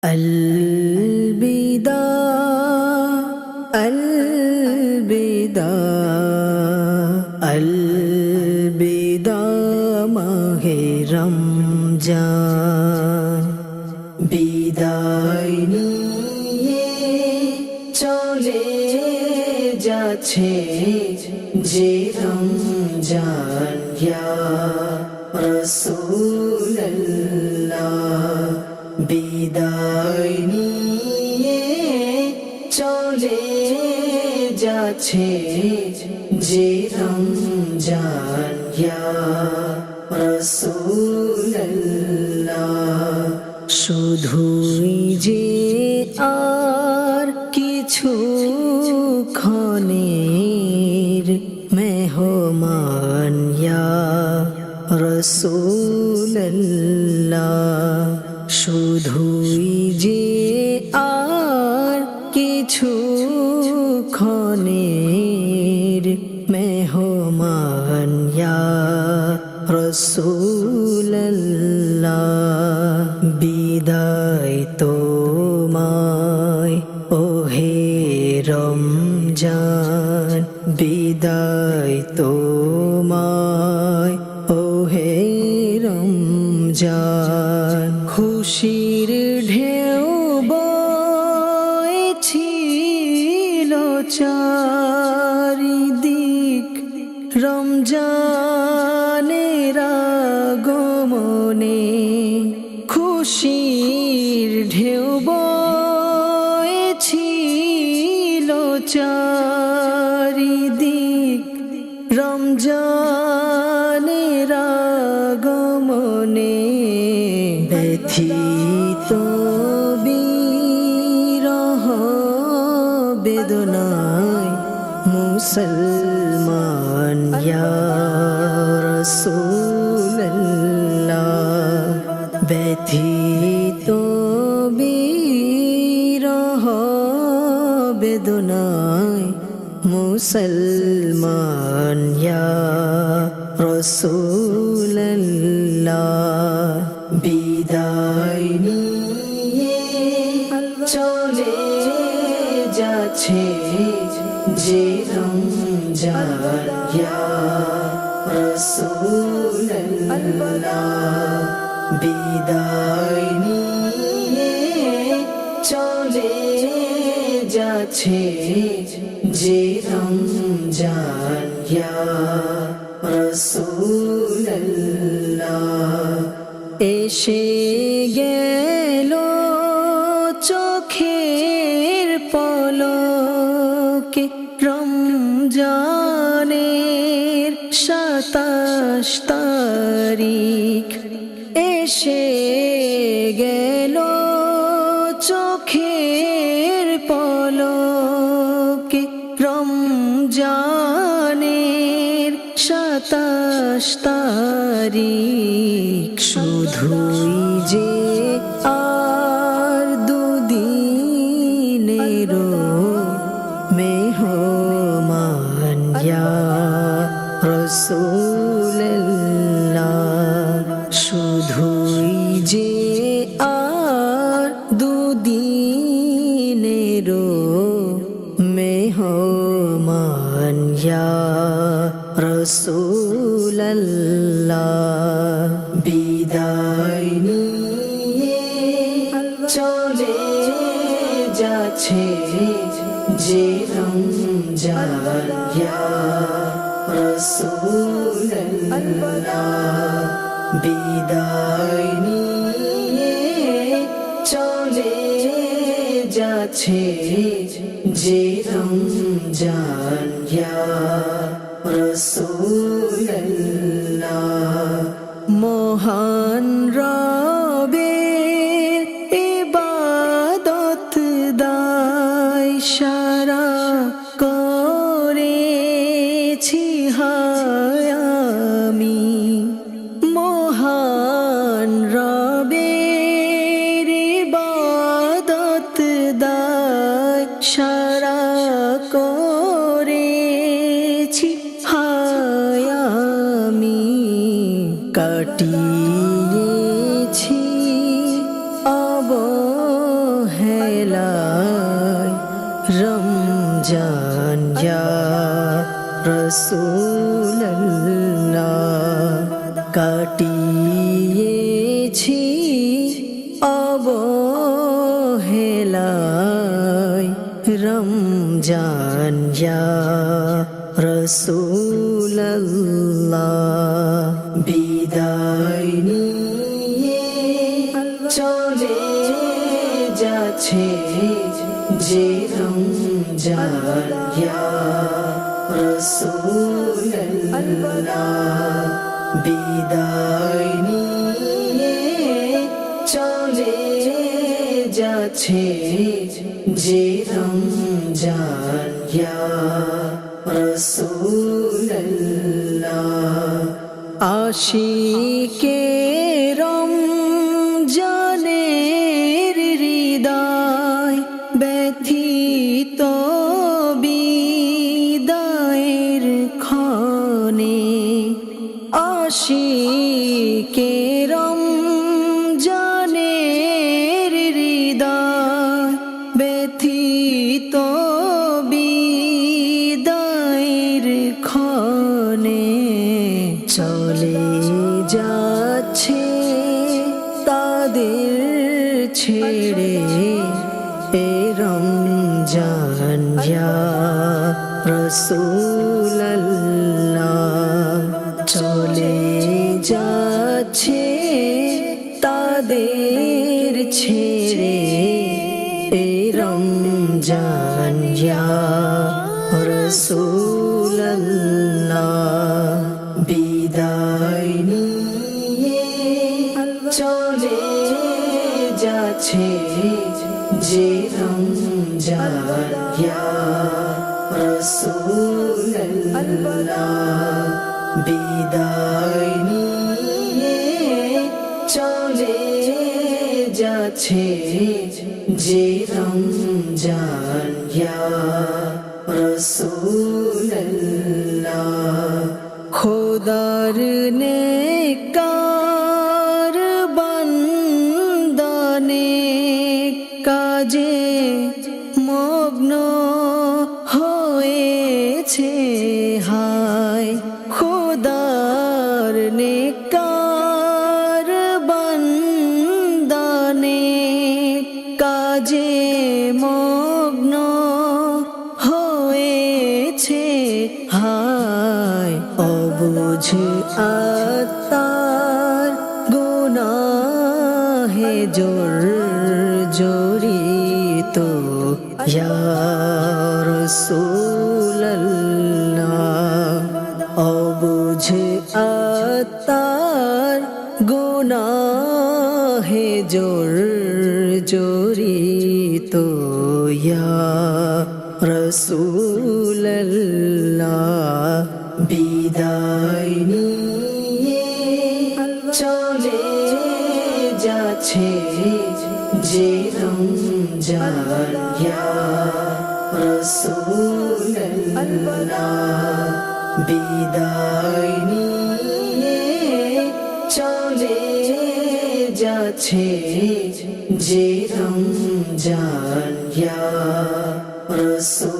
अलविदा अलविदा अलविदा माहे रमजान বিদায় নিয়ে চলে যাচ্ছে যে রমজান ইয়া রাসূলুল্লাহ বিদায় নিয়ে চলে যাচ্ছে যে রমজান ইয়া রাসূলুল্লাহ শুধুই যে আর কিছু ক্ষণের মেহমান ইয়া রাসূলুল্লাহ শুধুই যে আর কিছু ক্ষণের মেহমান ইয়া রাসূলুল্লাহ বিদায় তোমায় ওহে রমজান বিদায় তোমায় ওহে রমজান খুশির ঢেউ বইছিল চারিদিক রমজানের আগমনে খুশির ঢেউ বইছিল চারিদিক রমজানের আগমনে ব্যথিত বিরহ বেদনায় মুসলমান ইয়া রাসূলুল্লাহ ব্যথিত বিরহ বেদনায় মুসলমান ইয়া রাসূলুল্লাহ বিদায় নিয়ে চলে যাচ্ছে যে রমজান ইয়া রাসূলুল্লাহ বিদায় নিয়ে চলে যাচ্ছে যে রমজান ইয়া রাসূলুল্লাহ এসে গেল চোখের পলকে রমজানের ২৭ তারিখ এসে গেল চোখের পলকে রমজানের ২৭ তারিখ শুধুই যে আর দুদিনের মেহমান ইয়া রাসূলুল্লাহ শুধুই যে আর দুদিনের মেহমান ইয়া রাসূলুল্লাহ বিদায় নিয়ে চলে যাচ্ছে যে রমজান ইয়া রাসূলুল্লাহ বিদায় নিয়ে চলে যাচ্ছে যে রমজান ইয়া রাসূলুল্লাহ মহান রবের ইবাদত দায় সারা করেছি হায় আমি মহান রবের ইবাদত দায় সারা করেছি হায় আমি কাটিয়েছি অব রসুল্লাহ কাটিয়েছি অবহেলায় রমজান ইয়া রসুল্লাহ বিদায় নিয়ে চলে যাচ্ছে যে রমজান ইয়া রসুল্লাহ বিদায় নিয়ে চলে যাচ্ছে যে রমজান ইয়া রসুল্লাহ আশিকে রমজানের হৃদয় ব্যথিত বিদায়ের ক্ষণে আশিকে রমজানের হৃদয় ব্যথিত বিদায়ের ক্ষণে চলে যাচ্ছে তাদের ছেড়ে এ রমজান ইয়া রসুল্লাহ চলে যাচ্ছে তাদের ছেড়ে এ রমজান ইয়া রসুল্লাহ বিদায় নিয়ে চলে যাচ্ছে যে রমজান ইয়া রসুল্লাহ বিদায় নিয়ে চলে যাচ্ছে যে রমজান ইয়া রসুল্লাহ খোদার নেকার বান্দানে কাজে মগ্ন হয়েছে হায় খোদার নেকার বান্দানে কাজে মগ্ন হয়েছে হায় অবুঝ আত্মার গুনাহে জড়িত ইয়া রাসূলুল্লাহ অবুঝ আত্মার গুনাহে জড়িত ইয়া রাসূলুল্লাহ বিদায় নিয়ে চলে যাচ্ছে যে রমজান ইয়া রাসূলুল্লাহ বিদায় নিয়ে চলে যাচ্ছে যে রমজান ইয়া রাসূলুল্লাহ